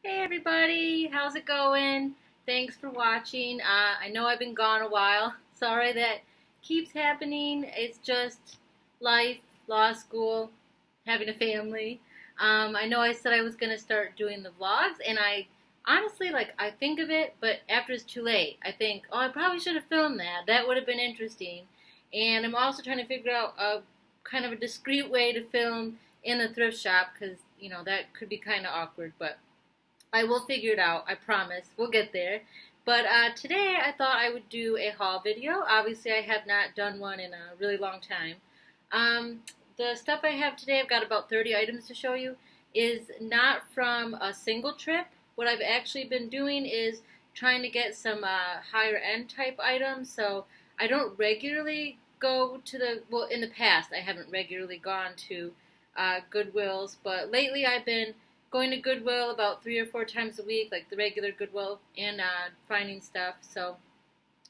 Hey everybody, how's it going? Thanks for watching. I know I've been gone a while. Sorry that keeps happening. It's just life, law school, having a family. I know I said I was going to start doing the vlogs, and I honestly, I think of it, but after it's too late, I think, oh, I probably should have filmed that. That would have been interesting. And I'm also trying to figure out a kind of a discreet way to film in the thrift shop because, that could be kind of awkward, but I will figure it out. I promise. We'll get there. But today I thought I would do a haul video. Obviously, I have not done one in a really long time. The stuff I have today, I've got about 30 items to show you, is not from a single trip. What I've actually been doing is trying to get some higher end type items. So I don't regularly go to well, in the past, I haven't regularly gone to Goodwills, but lately I've been going to Goodwill about 3 or 4 times a week, like the regular Goodwill, and finding stuff. So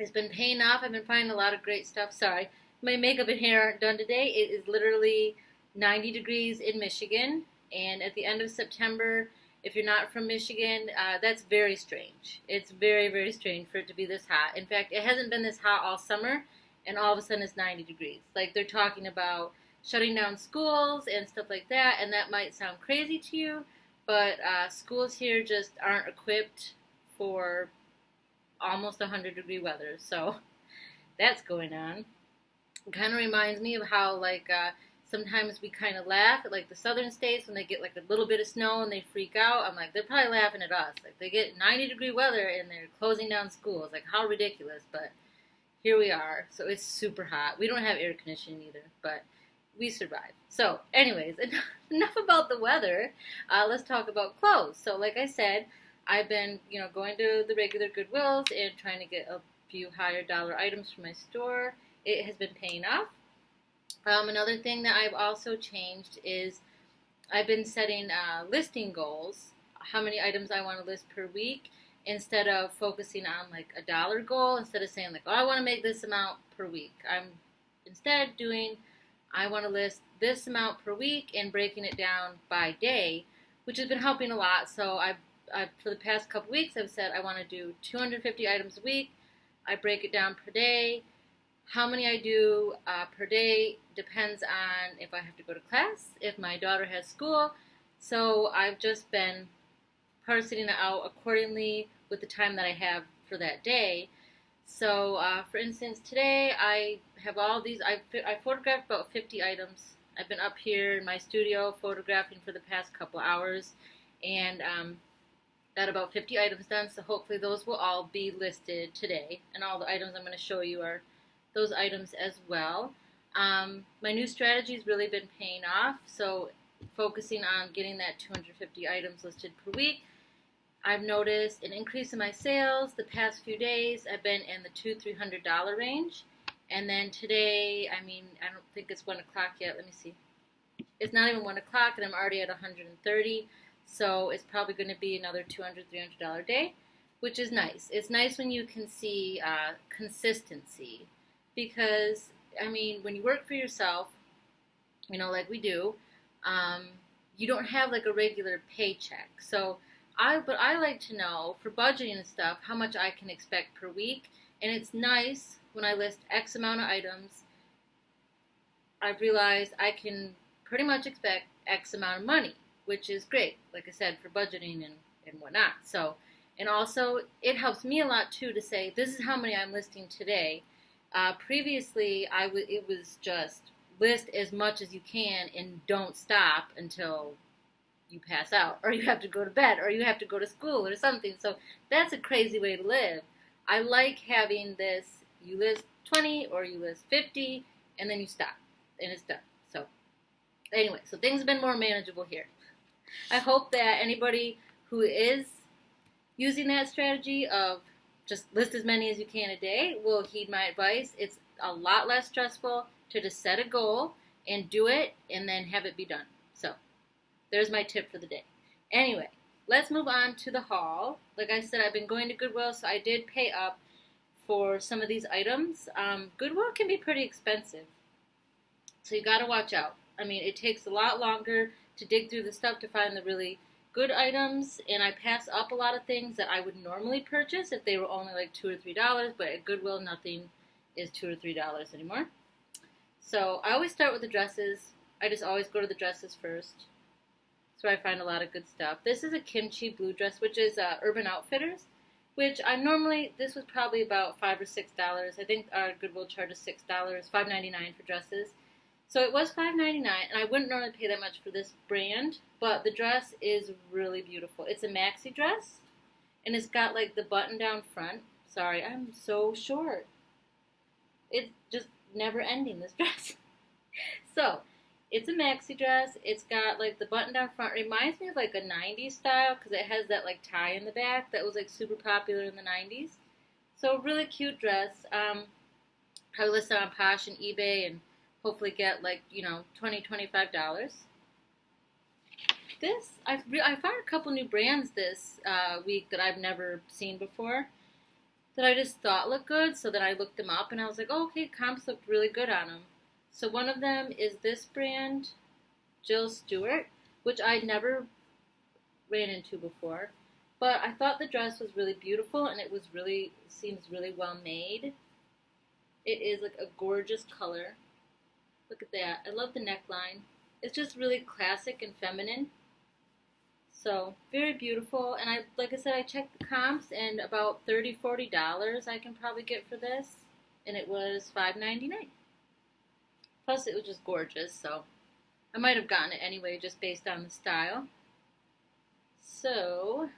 it's been paying off. I've been finding a lot of great stuff. Sorry, my makeup and hair aren't done today. It is literally 90 degrees in Michigan, and at the end of September, if you're not from Michigan, that's very strange. It's very, very strange for it to be this hot. In fact, it hasn't been this hot all summer, and all of a sudden it's 90 degrees. Like they're talking about shutting down schools and stuff like that, and that might sound crazy to you, but schools here just aren't equipped for almost 100-degree weather. So that's going on. It kind of reminds me of how sometimes we kind of laugh at like the southern states when they get like a little bit of snow and they freak out. I'm like, they're probably laughing at us. Like they get 90-degree weather and they're closing down schools. Like how ridiculous, but here we are. So it's super hot. We don't have air conditioning either, but we survive. So anyways, enough about the weather. Let's talk about clothes. So like I said, I've been, going to the regular Goodwills and trying to get a few higher dollar items from my store. It has been paying off. Another thing that I've also changed is I've been setting listing goals, how many items I want to list per week, instead of focusing on like a dollar goal, instead of saying like, oh, I want to make this amount per week. I'm instead doing, I want to list this amount per week and breaking it down by day, which has been helping a lot. So I've for the past couple weeks, I've said I want to do 250 items a week. I break it down per day. How many I do per day depends on if I have to go to class, if my daughter has school. So I've just been parsing it out accordingly with the time that I have for that day. So, for instance, today I have all these, I photographed about 50 items. I've been up here in my studio photographing for the past couple hours, and got about 50 items done, so hopefully those will all be listed today. And all the items I'm going to show you are those items as well. My new strategy has really been paying off, so focusing on getting that 250 items listed per week. I've noticed an increase in my sales the past few days. I've been in the $200-300 range. And then today, I don't think it's 1 o'clock yet. Let me see. It's not even 1 o'clock, and I'm already at 130. So it's probably going to be another $200-300 day, which is nice. It's nice when you can see consistency. Because, when you work for yourself, like we do, you don't have like a regular paycheck. So I like to know for budgeting and stuff how much I can expect per week, and it's nice when I list X amount of items. I've realized I can pretty much expect X amount of money, which is great, like I said, for budgeting and whatnot. So, and also it helps me a lot too to say this is how many I'm listing today. Previously, it was just list as much as you can and don't stop until you pass out, or you have to go to bed, or you have to go to school or something. So that's a crazy way to live. I like having this, you list 20 or you list 50, and then you stop, and it's done. So anyway, so things have been more manageable here. I hope that anybody who is using that strategy of just list as many as you can a day will heed my advice. It's a lot less stressful to just set a goal and do it and then have it be done. So there's my tip for the day. Anyway, let's move on to the haul. Like I said, I've been going to Goodwill, so I did pay up for some of these items. Goodwill can be pretty expensive, so you got to watch out. It takes a lot longer to dig through the stuff to find the really good items, and I pass up a lot of things that I would normally purchase if they were only like $2 or $3, but at Goodwill nothing is $2 or $3 anymore. So I always start with the dresses. I just always go to the dresses first. So I find a lot of good stuff. This is a kimchi blue dress, which is Urban Outfitters, which I normally, this was probably about $5 or $6. I think our Goodwill charges $6, $5.99 for dresses. So it was $5.99, and I wouldn't normally pay that much for this brand, but the dress is really beautiful. It's a maxi dress, and it's got like the button down front. Sorry, I'm so short. It's just never ending, this dress. So, it's a maxi dress. It's got like the button down front. It reminds me of like a 90s style because it has that like tie in the back that was like super popular in the 90s. So, really cute dress. I listed on Posh and eBay and hopefully get like, $20, $25. This, I found a couple new brands this week that I've never seen before that I just thought looked good. So then I looked them up and I was like, oh, okay, comps looked really good on them. So one of them is this brand, Jill Stewart, which I'd never ran into before. But I thought the dress was really beautiful and it seems really well made. It is like a gorgeous color. Look at that. I love the neckline. It's just really classic and feminine. So, very beautiful. And like I said, I checked the comps and about $30, $40 I can probably get for this. And it was $5.99. Plus, it was just gorgeous, so I might have gotten it anyway just based on the style. So,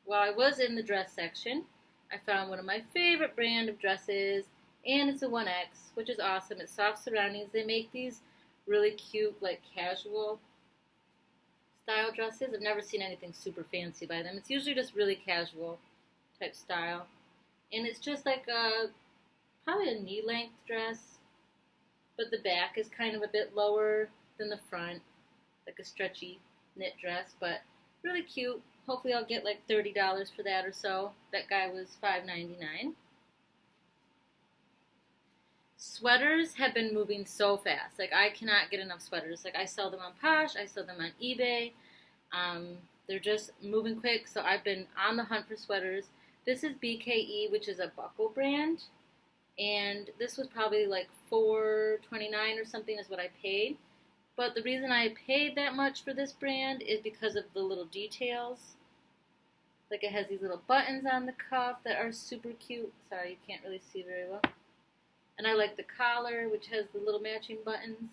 while I was in the dress section, I found one of my favorite brand of dresses, and it's a 1X, which is awesome. It's Soft Surroundings. They make these really cute, like casual style dresses. I've never seen anything super fancy by them. It's usually just really casual type style. And it's just like probably a knee-length dress, but the back is kind of a bit lower than the front, like a stretchy knit dress, but really cute. Hopefully I'll get like $30 for that or so. That guy was $5.99. Sweaters have been moving so fast. Like, I cannot get enough sweaters. Like, I sell them on Posh. I sell them on eBay. They're just moving quick, so I've been on the hunt for sweaters. This is BKE, which is a buckle brand. And this was probably like $4.29 or something is what I paid. But the reason I paid that much for this brand is because of the little details. Like, it has these little buttons on the cuff that are super cute. Sorry, you can't really see very well. And I like the collar, which has the little matching buttons.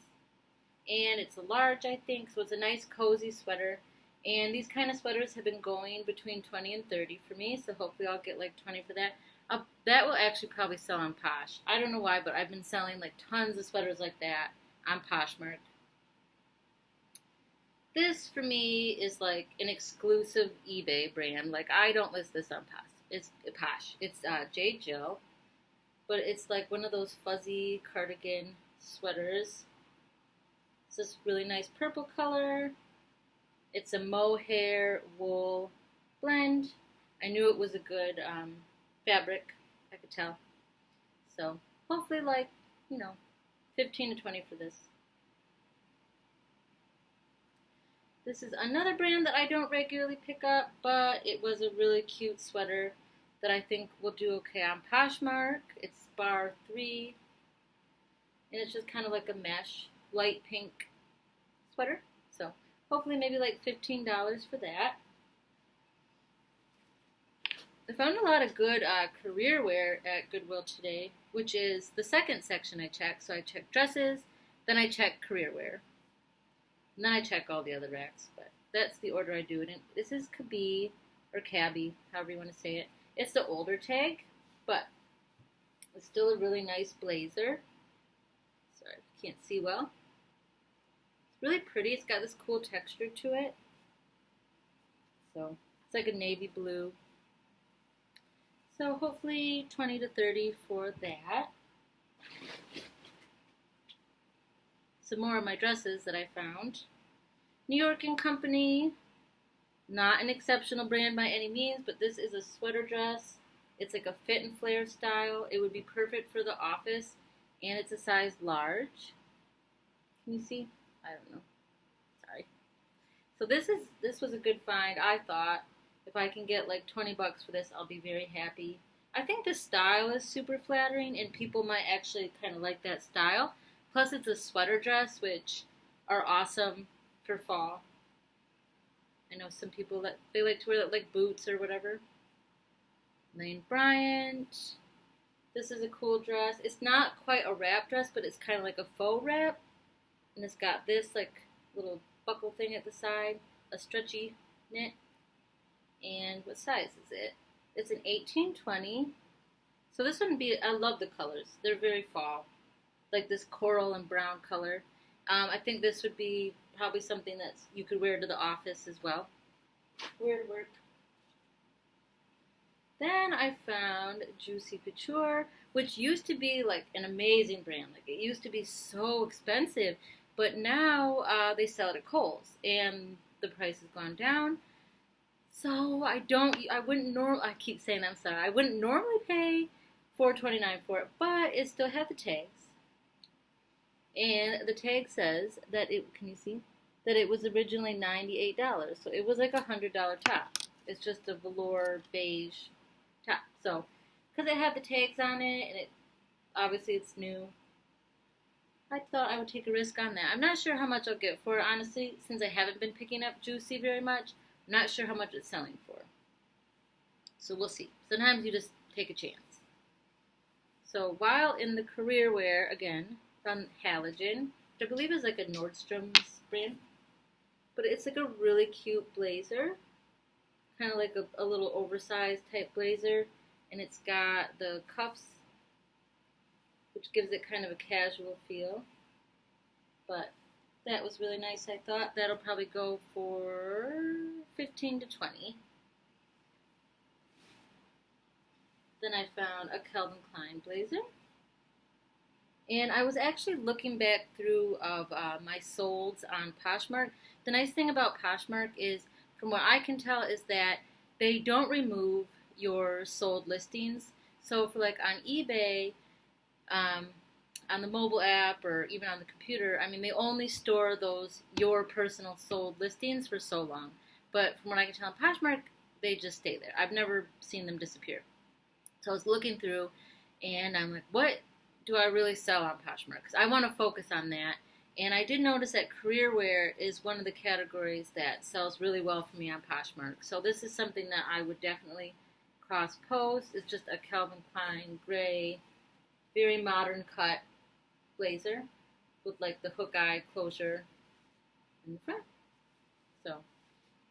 And it's a large, I think, so it's a nice cozy sweater. And these kind of sweaters have been going between $20 and $30 for me, so hopefully I'll get like $20 for that. That will actually probably sell on Posh. I don't know why, but I've been selling like tons of sweaters like that on Poshmark. This for me is like an exclusive eBay brand. Like, I don't list this on Posh. It's Posh. It's J. Jill. But it's like one of those fuzzy cardigan sweaters. It's this really nice purple color. It's a mohair wool blend. I knew it was a good fabric. I could tell. So hopefully like, 15 to 20 for this. This is another brand that I don't regularly pick up, but it was a really cute sweater that I think will do okay on Poshmark. It's bar 3, and it's just kind of like a mesh, light pink sweater. So hopefully maybe like $15 for that. I found a lot of good career wear at Goodwill today, which is the second section I check. So I check dresses, then I check career wear, and then I check all the other racks. But that's the order I do it in. This is Cabby, or Cabby, however you want to say it. It's the older tag, but it's still a really nice blazer. Sorry, can't see well. It's really pretty. It's got this cool texture to it. So it's like a navy blue. So hopefully 20 to 30 for that. Some more of my dresses that I found. New York & Company. Not an exceptional brand by any means, but this is a sweater dress. It's like a fit and flare style. It would be perfect for the office, and it's a size large. Can you see? I don't know. Sorry. So this was a good find, I thought. If I can get like 20 bucks for this, I'll be very happy. I think the style is super flattering, and people might actually kind of like that style. Plus, it's a sweater dress, which are awesome for fall. I know some people that they like to wear like boots or whatever. Lane Bryant. This is a cool dress. It's not quite a wrap dress, but it's kind of like a faux wrap. And it's got this like little buckle thing at the side, a stretchy knit. And what size is it? It's an 18-20. So this wouldn't be, I love the colors. They're very fall. Like this coral and brown color. I think this would be probably something that you could wear to the office as well. Wear to work. Then I found Juicy Couture, which used to be like an amazing brand. Like it used to be so expensive, but now they sell it at Kohl's, and the price has gone down. So I keep saying I'm sorry. I wouldn't normally pay $4.29 for it, but it still had the tags. And the tag says that can you see? That it was originally $98. So it was like a $100 top. It's just a velour beige top. So, because it had the tags on it, and obviously it's new, I thought I would take a risk on that. I'm not sure how much I'll get for it, honestly, since I haven't been picking up Juicy very much. I'm not sure how much it's selling for. So we'll see. Sometimes you just take a chance. So while in the career wear, again, from Halogen, which I believe is like a Nordstrom's brand, but it's like a really cute blazer, kind of like a little oversized type blazer, and it's got the cuffs, which gives it kind of a casual feel, but that was really nice. I thought that'll probably go for 15 to 20. Then I found a Calvin Klein blazer. And I was actually looking back through of my solds on Poshmark. The nice thing about Poshmark is, from what I can tell, is that they don't remove your sold listings. So for like on eBay, on the mobile app or even on the computer, I mean, they only store your personal sold listings for so long. But from what I can tell on Poshmark, they just stay there. I've never seen them disappear. So I was looking through, and I'm like, what do I really sell on Poshmark? Because I want to focus on that. And I did notice that career wear is one of the categories that sells really well for me on Poshmark. So this is something that I would definitely cross-post. It's just a Calvin Klein gray, very modern cut blazer with like the hook eye closure in the front. So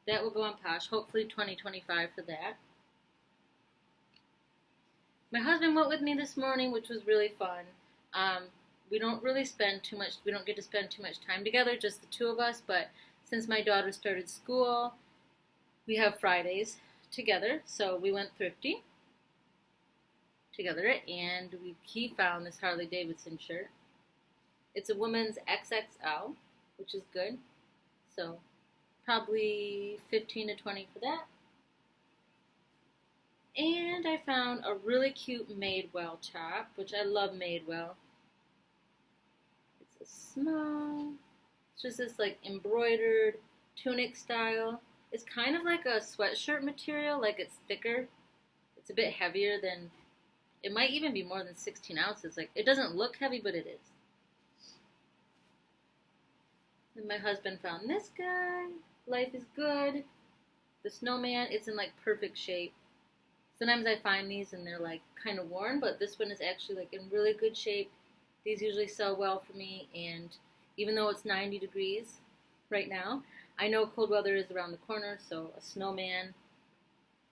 that will go on Posh. Hopefully $20-25 for that. My husband went with me this morning, which was really fun. We don't really spend too much, we don't get to spend too much time together, just the two of us, but since my daughter started school, we have Fridays together, so we went thrifty together, and he found this Harley Davidson shirt. It's a woman's XXL, which is good, so probably 15 to 20 for that. And I found a really cute Madewell top, which I love Madewell. It's a small, it's just this like embroidered tunic style. It's kind of like a sweatshirt material, like it's thicker. It's a bit heavier than, it might even be more than 16 ounces. Like, it doesn't look heavy, but it is. Then my husband found this guy. Life is Good. The snowman. It's in like perfect shape. Sometimes I find these and they're like kind of worn, but this one is actually like in really good shape. These usually sell well for me, and even though it's 90 degrees right now, I know cold weather is around the corner, so a snowman,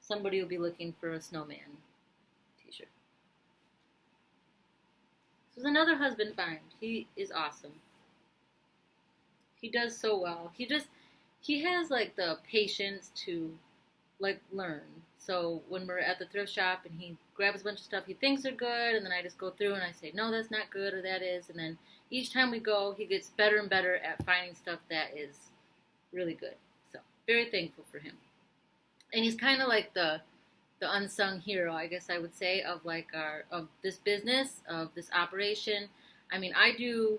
somebody will be looking for a snowman t-shirt. This was another husband find. He is awesome. He does so well. He has like the patience to like learn. So when we're at the thrift shop and he grabs a bunch of stuff he thinks are good, and then I just go through and I say, no, that's not good, or that is. And then each time we go, he gets better and better at finding stuff that is really good. So very thankful for him. And he's kind of like the unsung hero, I guess I would say, of like of this business, of this operation. I mean, I do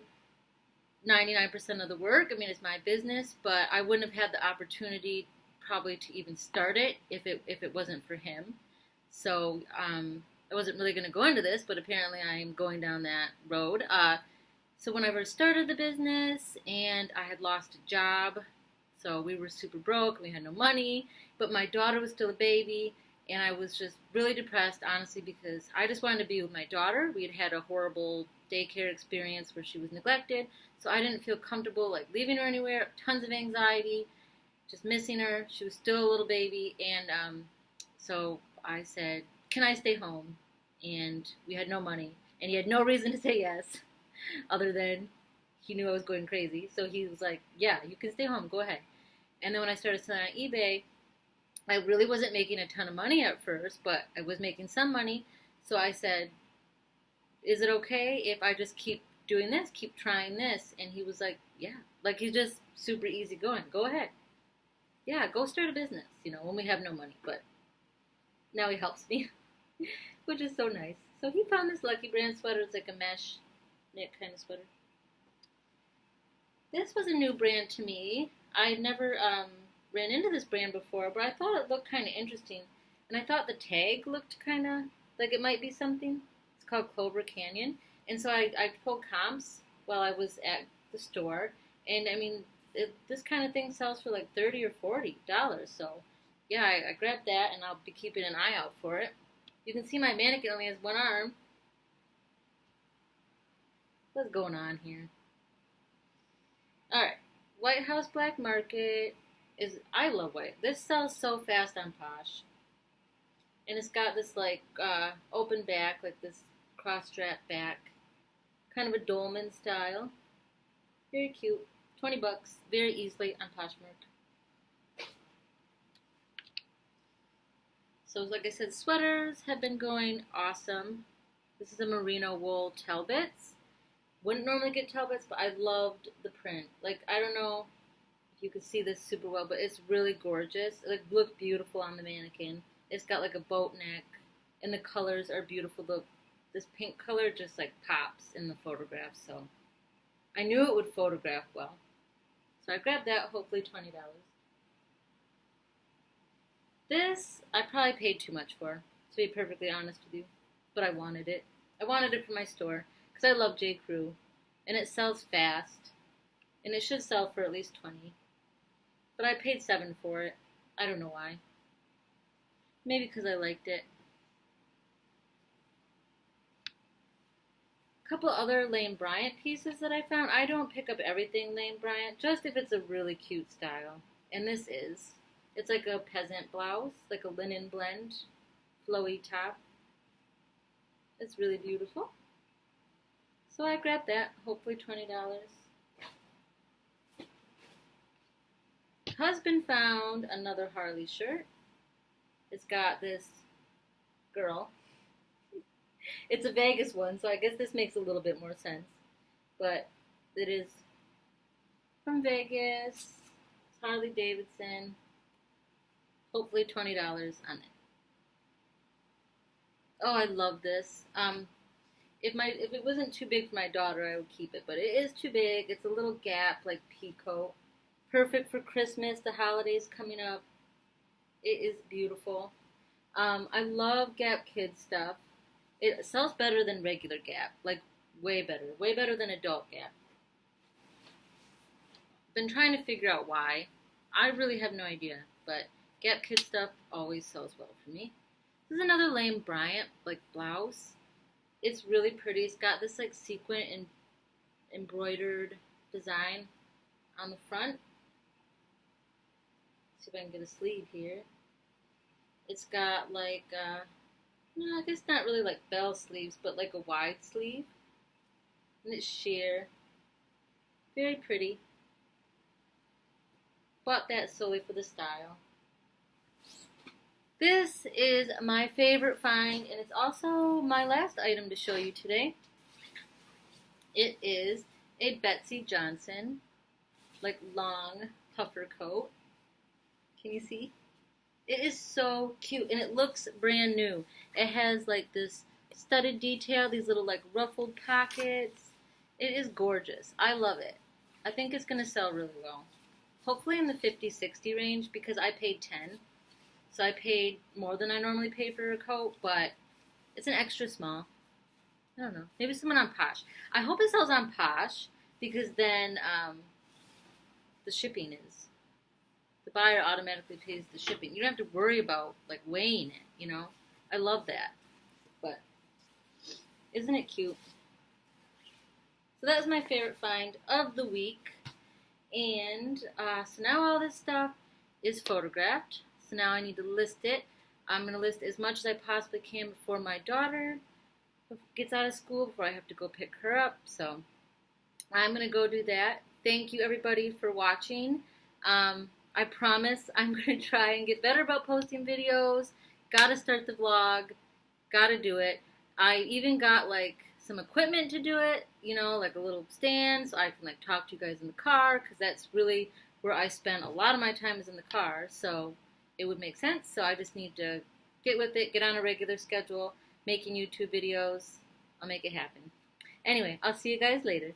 99% of the work. I mean, it's my business, but I wouldn't have had the opportunity probably to even start it if it wasn't for him. So I wasn't really going to go into this, but apparently I am going down that road. So when I first started the business, and I had lost a job, so we were super broke, we had no money, but my daughter was still a baby, and I was just really depressed, honestly, because I just wanted to be with my daughter. We had had a horrible daycare experience where she was neglected, so I didn't feel comfortable like leaving her anywhere. Tons of anxiety, just missing her. She was still a little baby, and so I said, "Can I stay home?" And we had no money, and he had no reason to say yes, other than he knew I was going crazy. So he was like, "Yeah, you can stay home. Go ahead." And then when I started selling on eBay, I really wasn't making a ton of money at first, but I was making some money. So I said, "Is it okay if I just keep doing this, keep trying this?" And he was like, "Yeah." Like, he's just super easygoing. "Go ahead. Yeah, go start a business, when we have no money." But now he helps me, which is so nice. So he found this Lucky Brand sweater. It's like a mesh knit kind of sweater. This was a new brand to me. I had never ran into this brand before, but I thought it looked kind of interesting. And I thought the tag looked kind of like it might be something. It's called Clover Canyon. And so I pulled comps while I was at the store. And I mean, this kind of thing sells for like $30 or $40. So yeah, I grabbed that, and I'll be keeping an eye out for it. You can see my mannequin only has one arm. What's going on here? Alright, White House Black Market I love white. This sells so fast on Posh. And it's got this like open back, like this cross strap back. Kind of a dolman style. Very cute. $20, very easily on Poshmark. So like I said, sweaters have been going awesome. This is a merino wool Talbots. Wouldn't normally get Talbots, but I loved the print. Like, I don't know if you can see this super well, but it's really gorgeous. It looked beautiful on the mannequin. It's got like a boat neck, and the colors are beautiful. This pink color just like pops in the photograph, so I knew it would photograph well. So I grabbed that, hopefully $20. This, I probably paid too much for, to be perfectly honest with you. But I wanted it. I wanted it for my store, because I love J. Crew. And it sells fast. And it should sell for at least $20. But I paid $7 for it. I don't know why. Maybe because I liked it. A couple other Lane Bryant pieces that I found. I don't pick up everything Lane Bryant, just if it's a really cute style. And this is. It's like a peasant blouse, like a linen blend, flowy top. It's really beautiful. So I grabbed that, hopefully $20. Husband found another Harley shirt. It's got this girl. It's a Vegas one, so I guess this makes a little bit more sense. But it is from Vegas. It's Harley Davidson. Hopefully $20 on it. Oh, I love this. If it wasn't too big for my daughter, I would keep it. But it is too big. It's a little Gap, like peacoat. Perfect for Christmas, the holidays coming up. It is beautiful. I love Gap Kids stuff. It sells better than regular Gap. Like, way better. Way better than adult Gap. Been trying to figure out why. I really have no idea. But Gap Kids stuff always sells well for me. This is another Lane Bryant, like, blouse. It's really pretty. It's got this, like, sequin and embroidered design on the front. See if I can get a sleeve here. It's got, like, no, I guess not really like bell sleeves, but like a wide sleeve. And it's sheer. Very pretty. Bought that solely for the style. This is my favorite find, and it's also my last item to show you today. It is a Betsy Johnson, like long puffer coat. Can you see? It is so cute, and it looks brand new. It has like this studded detail, these little like ruffled pockets. It is gorgeous. I love it. I think it's going to sell really well. Hopefully in the 50-60 range because I paid 10. So I paid more than I normally pay for a coat, but it's an extra small. I don't know. Maybe someone on Posh. I hope it sells on Posh because then the shipping is. The buyer automatically pays the shipping. You don't have to worry about like weighing it, you know. I love that. But isn't it cute? So that was my favorite find of the week. And so now all this stuff is photographed. So now I need to list it. I'm going to list as much as I possibly can before my daughter gets out of school, before I have to go pick her up. So I'm going to go do that. Thank you everybody for watching. I promise I'm going to try and get better about posting videos. Got to start the vlog. Got to do it. I even got like some equipment to do it, you know, like a little stand so I can like talk to you guys in the car, because that's really where I spend a lot of my time is in the car, so it would make sense. So I just need to get with it, get on a regular schedule, making YouTube videos. I'll make it happen. Anyway, I'll see you guys later.